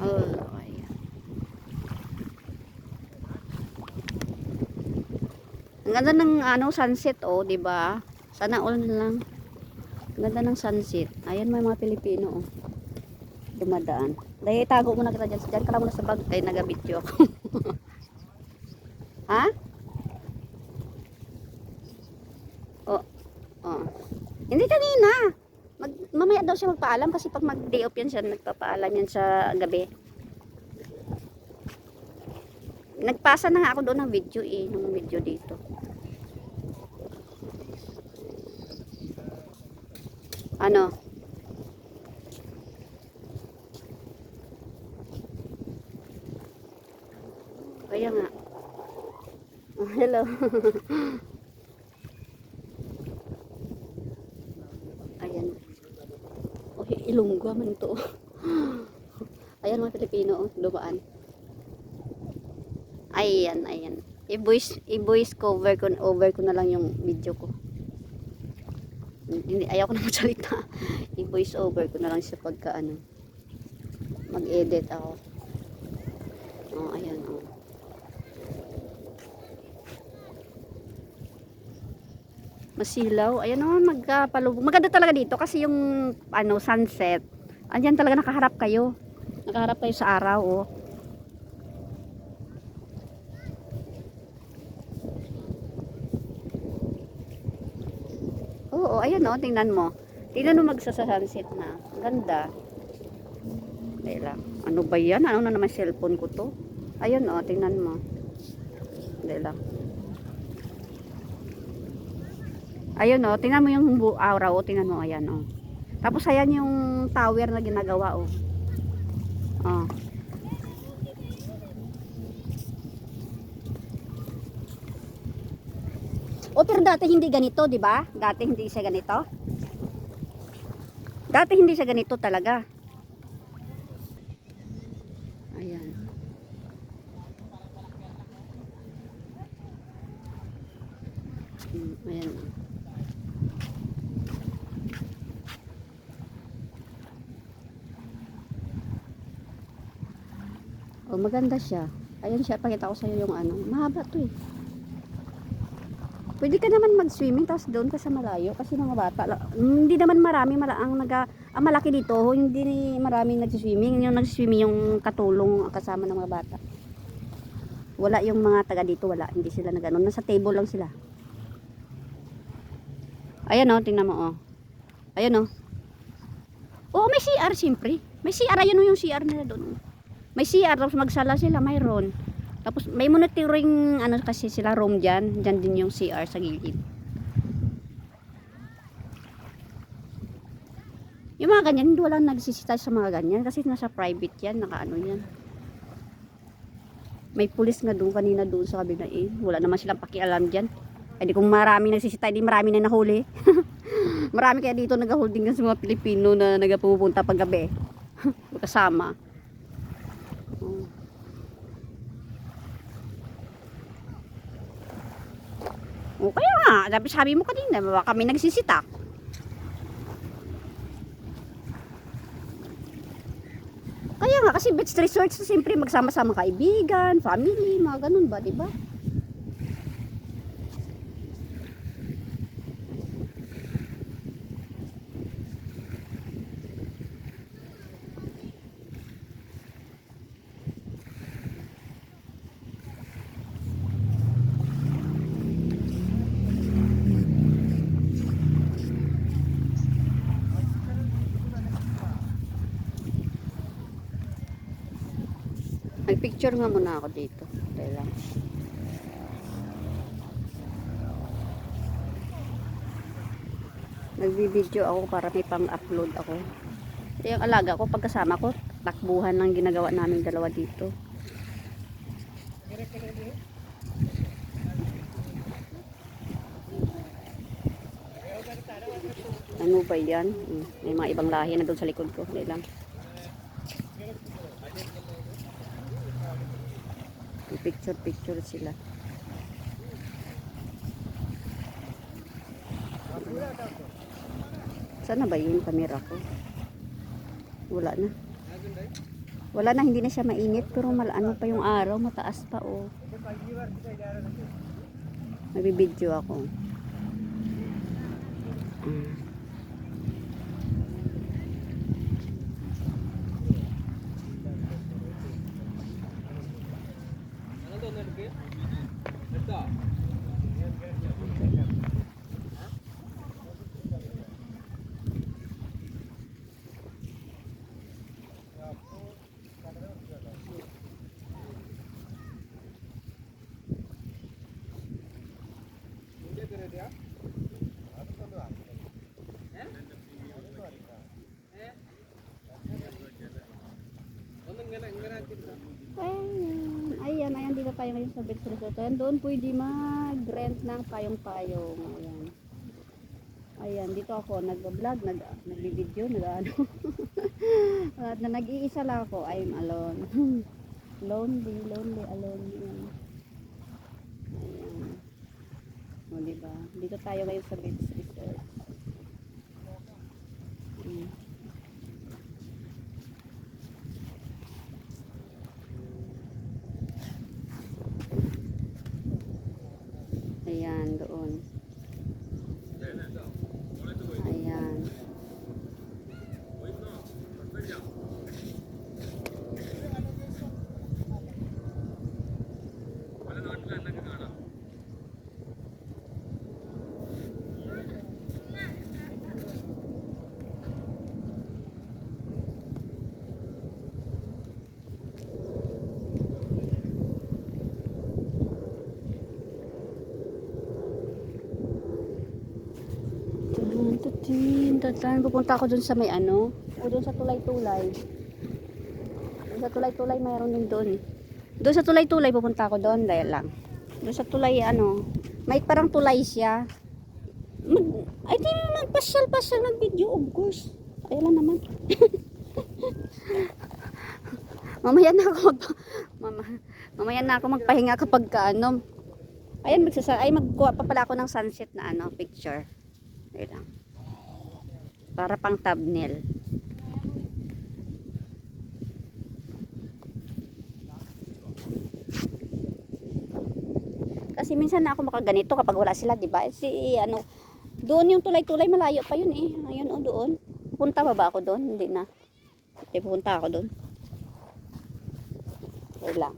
Oh, ayan. Ang ganda ng ano sunset oh, 'di ba? Sana all na lang. Ang ganda ng sunset. Ayan may mga Pilipino oh. Dumadaan. Dahil itago mo na kita dyan. Diyan ka lang muna sa bag. Kaya nagabityo ako. Ha? Oh, oh. Hindi kanina. Mamaya daw siya magpaalam kasi pag mag-day off yan siya, nagpapaalam yan sa gabi. Nagpasa na nga ako doon ng video eh. Ng video dito. Ano? Kaya nga. Oh, hello. Ayan. Oh, Ilonggo man to. Ayan mga Pilipino, oh, dumaan. Ayan, ayan. I-voice over ko na lang yung video ko. Hindi, ayaw ko na magsalita. I-voice over ko na lang siya pagka ano. Mag-edit ako. Oh, ayan, oh. Masilaw. Ayan oh, magpalubog. Maganda talaga dito kasi yung ano, sunset. Andiyan talaga nakaharap kayo. Nakaharap kayo sa araw, oh. Oo, ayan oh, tingnan mo. Tingnan mo magsa-sunset na. Ang ganda. Dahil lang. Ano ba yan? Ano na naman cellphone ko to? Ayan oh, tingnan mo. Dahil lang. Ayun oh, tingnan mo yung araw, oh, tingnan mo, ayan oh. Tapos ayan yung tower na ginagawa oh. Oh. Oh, pero dati hindi ganito, 'di ba? Dati hindi siya ganito. Dati hindi siya ganito talaga. Ayan. Ayan. Oh, maganda siya. Ayun siya, pakita ko sa iyo yung ano. Mahaba 'to eh. Pwede ka naman mag-swimming tapos doon ka sa malayo kasi mga bata. Hindi naman marami ang malaki dito, hindi marami nagsi-swimming. Yung nagsi-swimming yung katulong kasama ng mga bata. Wala yung mga taga dito, wala. Hindi sila nagano. Nasa table lang sila. Ayan oh, tingnan mo oh. Ayan oh. Oo, may CR siyempre. May CR, ayun oh yung CR nila doon. May CR, tapos magsala sila, mayroon. Tapos may monitoring ano kasi sila room diyan, diyan din yung CR sa gilid. Yung mga ganyan, hindi walang nagsisita sa mga ganyan kasi nasa private yan, nakaano yan. May pulis nga doon kanina doon sa kabila eh. Wala naman silang pakialam diyan. Ay di kung marami nagsisita, di marami na nahuli. Marami kaya dito nag-holding sa mga Pilipino na nagapupunta pag gabi. Kasama. O kaya nga, sabi mo kanina, baka kami nagsisitak. Kaya nga, kasi beach resorts, siyempre magsama-sama kaibigan, family, mga ganun ba, diba? Nagpicture nga muna ako dito. Dahil lang. Nagbibideo ako para may pang-upload ako. Ito yung alaga ko, pagkasama ko, takbuhan ng ginagawa namin dalawa dito. Ano ba yan? May mga ibang lahi na doon sa likod ko. Dahil lang. Picture sila. Sana ba yung camera ko? Wala na. Wala na, hindi na siya mainit, pero ano pa yung araw, mataas pa oh. Nagbibideo ako. Ayan, dito tayo ngayon sa Beach Resort. Ayan, doon pwede mag-rent ng payong-payong. Ayan, dito ako nag-vlog, nag-video, nag-ano. At na nag-iisa lang ako, I'm alone. lonely, alone. Ayan. O, diba? Dito tayo ngayon sa Beach Resort. Ayan, doon. Ayan. Pupunta ako dun sa may ano, o dun sa tulay-tulay. Dun sa tulay-tulay mayroon din dun. Dun sa tulay-tulay pupunta ako doon, dahil lang. Dun sa tulay ano, may parang tulay siya. Ay di magpasyal-pasyal ng video, of course. Ayun lang naman. Mamaya na ako magpahinga kapag ano. Ayan magkuha pa pala ako ng sunset na ano, picture. Ayun lang. Para pang thumbnail. Kasi minsan na ako makaganito kapag wala sila, 'di ba? Si ano, doon yung tulay-tulay malayo pa yun eh. Ayun o doon. Pupunta ba ako doon? Hindi na. Hindi pupunta ako doon. Okay lang.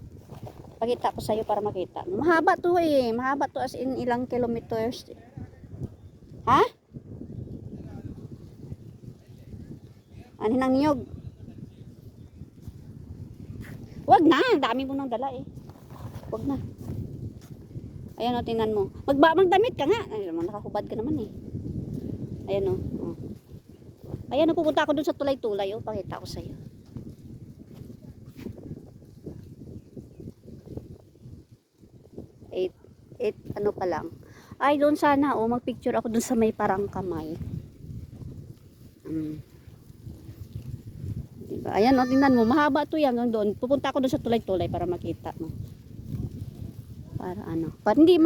Pakita ko sa iyo para makita. Mahaba 'to eh. Mahaba 'to as in ilang kilometers. Ha? Ano nang niyog? Wag na, dami mo nang dala eh. Wag na. Ayan o, tingnan mo. Magdamit ka nga. Ay, nakahubad ka naman eh. Ayan o. Oh. Ayan o, pupunta ako dun sa tulay-tulay o. Pakita ko sa iyo. Eight, ano pa lang. Ay, doon sana o, magpicture ako dun sa may parang kamay. Diba? Ayan o, tingnan mo, mahaba to yan doon. Pupunta ako doon sa tulay-tulay para makita mo. Para ano. Para hindi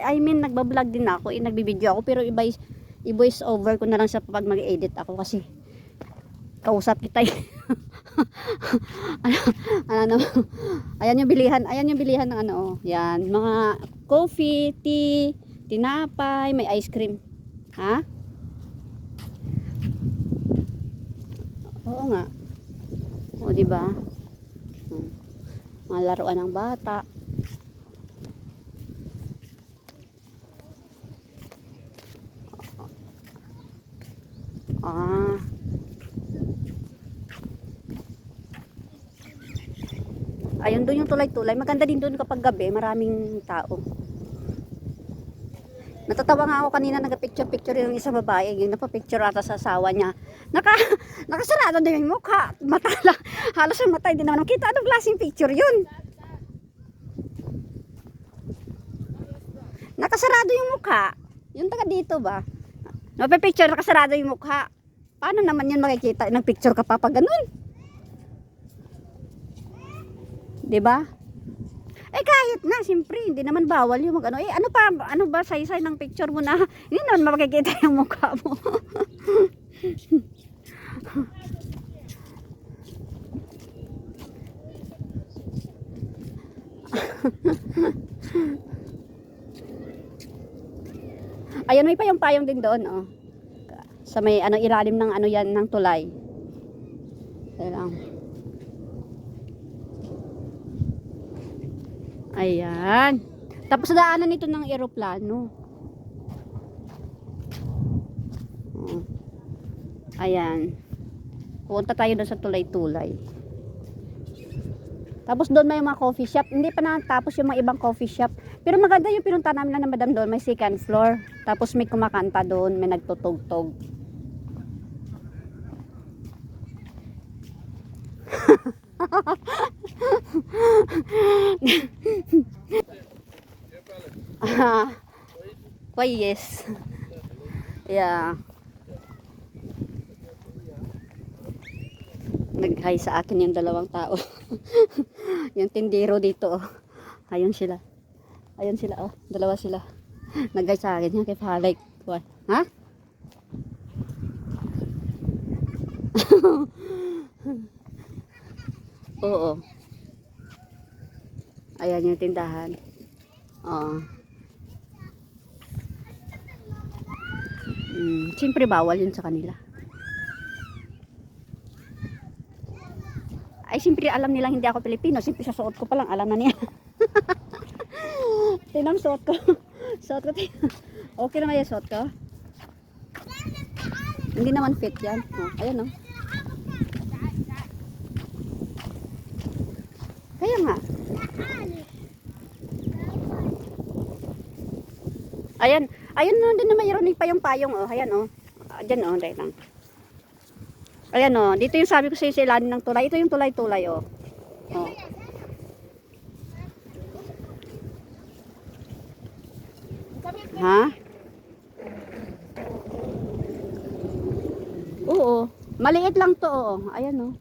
I mean, nagba-vlog din ako, nagbibideo ako, pero i-voice over ko na lang sa pag mag-edit ako kasi kausap kita eh. ano, ayan yung bilihan ng ano, oh. Yan, mga coffee, tea, tinapay, may ice cream. Ha? Oo nga. O, di ba? Mga laruan ng bata. Ayun doon yung tulay-tulay. Maganda din doon kapag gabi, maraming tao. Natatawa nga ako kanina, nagpa-picture yung isang babae, yung napapicture ata sa asawa niya. Nakasarado din yung mukha, mata lang. Halos yung mata, hindi naman nakita. Anong klaseng picture yun? Nakasarado yung mukha. Yung taga dito ba? Napapicture, nakasarado yung mukha. Paano naman yun makikita? Nag-picture ka pa pag ganun? Diba? Eh kahit na, siyempre, hindi naman bawal yung mag-ano. Eh ano ba saysay ng picture mo na hindi naman makikita yung mukha mo. Ayun, may payong-payong din doon, oh. Sa may ano ilalim ng ano yan ng tulay. Ayan lang. Ayan. Tapos daanan nito ng eroplano. Oh. Ayan. Pupunta tayo doon sa tulay-tulay. Tapos doon may mga coffee shop. Hindi pa natapos yung mga ibang coffee shop. Pero maganda yung pinunta namin lang na madam doon. May second floor. Tapos may kumakanta doon. May nagtutugtog. Why yes. Yeah. Nag-hi sa akin yung dalawang tao. Yung tindero dito, oh. Ayun sila. Ayun sila, oh. Dalawa sila. Nag-hi sa akin. Yung kay Palay. Ha? Oo. Ayan yung tindahan. Oo. Siyempre bawal yun sa kanila. Ay, siyempre alam nilang hindi ako Pilipino. Siyempre sa suot ko pa lang, alam na niya. Tinang suot ko. Suot ko. Okay naman yung suot ko. Hindi naman fit yan. Oh, ayan, oh. Kaya nga. Ayan. Ayun no, din na mayroon pa yung payong, oh. Ayan, oh. Diyan, oh. Dahil lang. Ayan, oh. Dito yung sabi ko sa ilalim ng tulay. Ito yung tulay-tulay, oh. Oh. Ha? Oo. Maliit lang to, oh. Ayan, oh.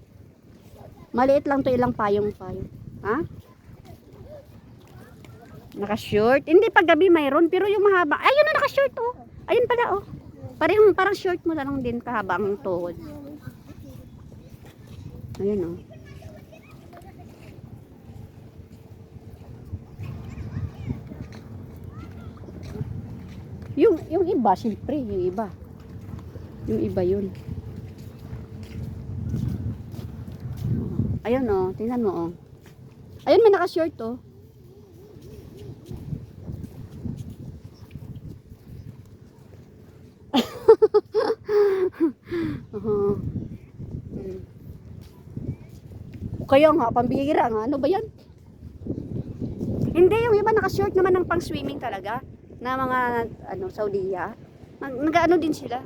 Maliit lang to, ilang payong-payong. Ha? Naka-short? Hindi, pag gabi mayroon, pero yung mahaba. Ayun na, naka-short, oh. Ayun pala, oh. Parang short mo na lang din, kahaba ang tuhod. Ayun, oh. Yung iba, siyempre, yung iba. Yung iba yun. Ayun, oh. Tingnan mo, oh. Ayun, may naka-short, oh. Kaya nga, pambihira nga. Ano ba yan? Hindi, yung iba naka-short naman ng pang-swimming talaga. Na mga, ano, Saudiya. Nag-ano din sila.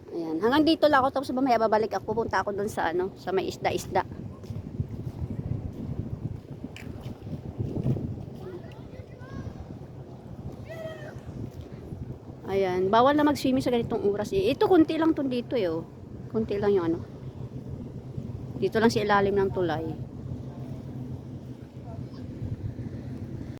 Ayan. Hanggang dito lang ako. Tapos mamaya babalik ako. Pupunta ako dun sa, ano, sa may isda-isda. Ayan, bawal na mag-swimming sa ganitong oras eh. Ito kunti lang to dito eh, oh. Kunti lang yung ano. Dito lang sa ilalim ng tulay.